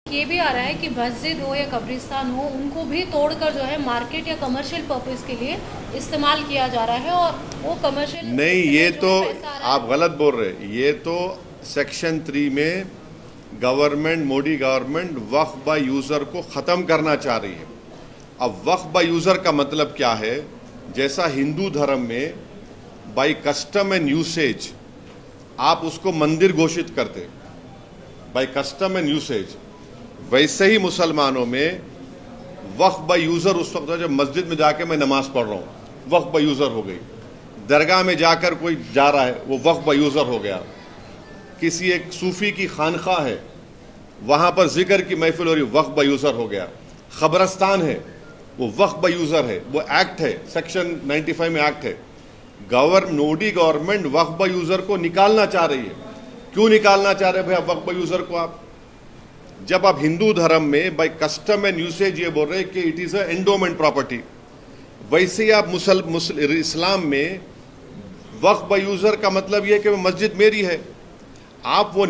ये भी आ रहा है कि मस्जिद हो या कब्रिस्तान हो, उनको भी तोड़कर जो है मार्केट या कमर्शियल पर्पस के लिए इस्तेमाल किया जा रहा है और वो कमर्शियल नहीं, ये तो आप गलत बोल रहे हैं। ये तो सेक्शन 3 में government, Modi government Waqf by user को ख़त्म करना चाह रही है। अब वक्फ बाय यूज़र का मतलब क्या है? जैसा हिंदू धर्म में बाय कस्टम एंड यूसेज आप उसको मंदिर घोषित करते, बाय कस्टम एंड यूसेज, वैसे ही मुसलमानों में वक्फ बाय यूज़र उस वक्त है जब मस्जिद में जाके मैं नमाज पढ़ रहा हूँ, वक्फ बाय यूज़र हो गई। दरगाह में जाकर कोई जा रहा है, वो वक्फ बाय यूज़र हो गया। किसी एक सूफ़ी की खानखा है, वहाँ पर जिक्र की महफिल हो रही, वक्फ बाय यूज़र हो गया। ख़बरस्तान है, वो वक्फ बाय यूज़र है, वो एक्ट है, सेक्शन 95 में एक्ट है। Modi government Waqf by user को निकालना चाह रही है। क्यों निकालना चाह रहे हैं भाई वक्फ बाय यूज़र को आप? जब आप हिंदू धर्म में बाय कस्टम एंड यूसेज ये बोल रहे हैं कि it is a endowment property, वैसे ही आप इस्लाम में वक्फ बाय यूज़र का मतलब ये है कि मस्जिद मेरी है। आप वो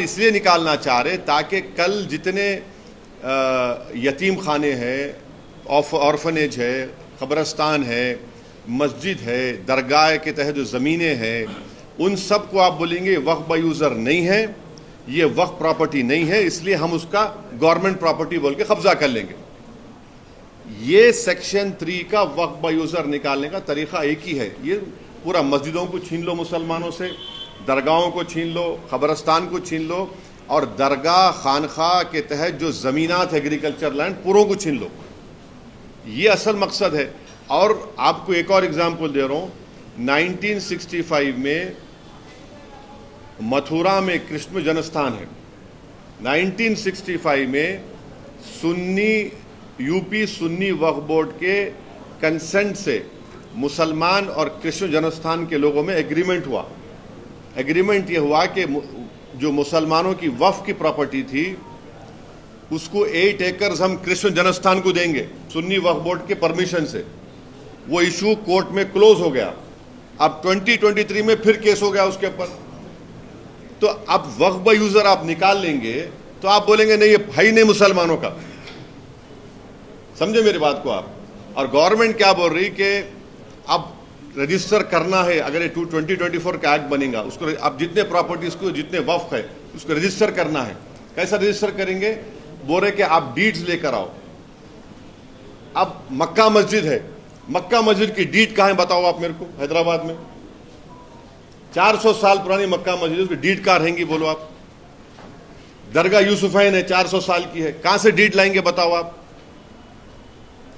इसलिए निकालना चाह रहे ताकि कल जितने यतीम खाने हैं, ऑर्फनेज है, क़ब्रस्तान है, मस्जिद है, दरगाह के तहत जो ज़मीनें हैं, उन सब को आप बोलेंगे वक्फ बाय यूज़र नहीं है, ये वक्फ प्रॉपर्टी नहीं है, इसलिए हम उसका गवर्नमेंट प्रॉपर्टी बोल के कब्जा कर लेंगे। ये सेक्शन 3 का वक्फ बाय यूज़र निकालने का तरीका एक ही है। ये पूरा मस्जिदों को छीन लो मुसलमानों से, दरगाहों को छीन लो, ख़बरस्तान को छीन लो, और दरगाह खानखा के तहत जो ज़मीनात एग्रीकल्चर लैंड पूरों को छीन लो। ये असल मकसद है। और आपको एक और एग्जाम्पल दे रहा हूँ, 1965 में मथुरा में कृष्ण जन्मस्थान है। 1965 में यूपी सुन्नी वक्फ बोर्ड के कंसेंट से मुसलमान और कृष्ण जन्मस्थान के लोगों में एग्रीमेंट हुआ। एग्रीमेंट ये हुआ कि जो मुसलमानों की वक्फ की प्रॉपर्टी थी उसको 8 एकड़ हम कृष्ण जन्मस्थान को देंगे सुन्नी वक्फ बोर्ड के परमिशन से। वो इशू कोर्ट में क्लोज हो गया। अब 2023 में फिर केस हो गया उसके ऊपर। तो अब वक्फ बाय यूज़र आप निकाल लेंगे तो आप बोलेंगे नहीं, ये भाई नहीं मुसलमानों का। समझे मेरी बात को आप? और गवर्नमेंट क्या बोल रही कि अब रजिस्टर करना है, अगर ये 2024 का एक्ट बनेगा, उसको अब जितने प्रॉपर्टीज को, जितने वक्फ है, उसको रजिस्टर करना है। कैसा रजिस्टर करेंगे? बोल रहे कि आप डीड्स लेकर आओ। अब मक्का मस्जिद है, मक्का मस्जिद की डीड कहाँ है बताओ आप मेरे को? हैदराबाद में 400 साल पुरानी मक्का मस्जिद, उसकी डीड कहाँ रहेंगी बोलो आप? दरगाह यूसुफैन है, 400 साल की है, कहाँ से डीड लाएंगे बताओ आप?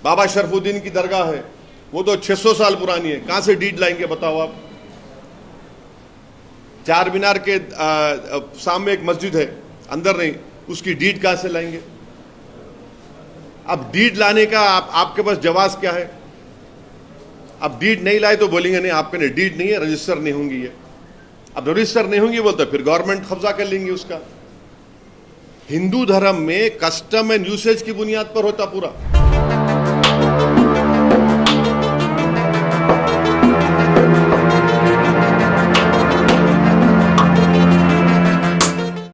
बाबा शरफुद्दीन की दरगाह है, वो तो 600 साल पुरानी है, कहाँ से डीड लाएंगे बताओ आप? चार मीनार के सामने एक मस्जिद है, अंदर नहीं, उसकी डीड कहाँ से लाएंगे? अब डीड लाने का आपके पास जवाब क्या है? अब डीड नहीं लाए तो बोलेंगे नहीं आपके लिए डीड नहीं है, रजिस्टर नहीं होंगी ये। अब रजिस्टर नहीं होंगी बोलते फिर गवर्नमेंट कब्जा कर लेंगी उसका। हिंदू धर्म में कस्टम एंड यूसेज की बुनियाद पर होता पूरा।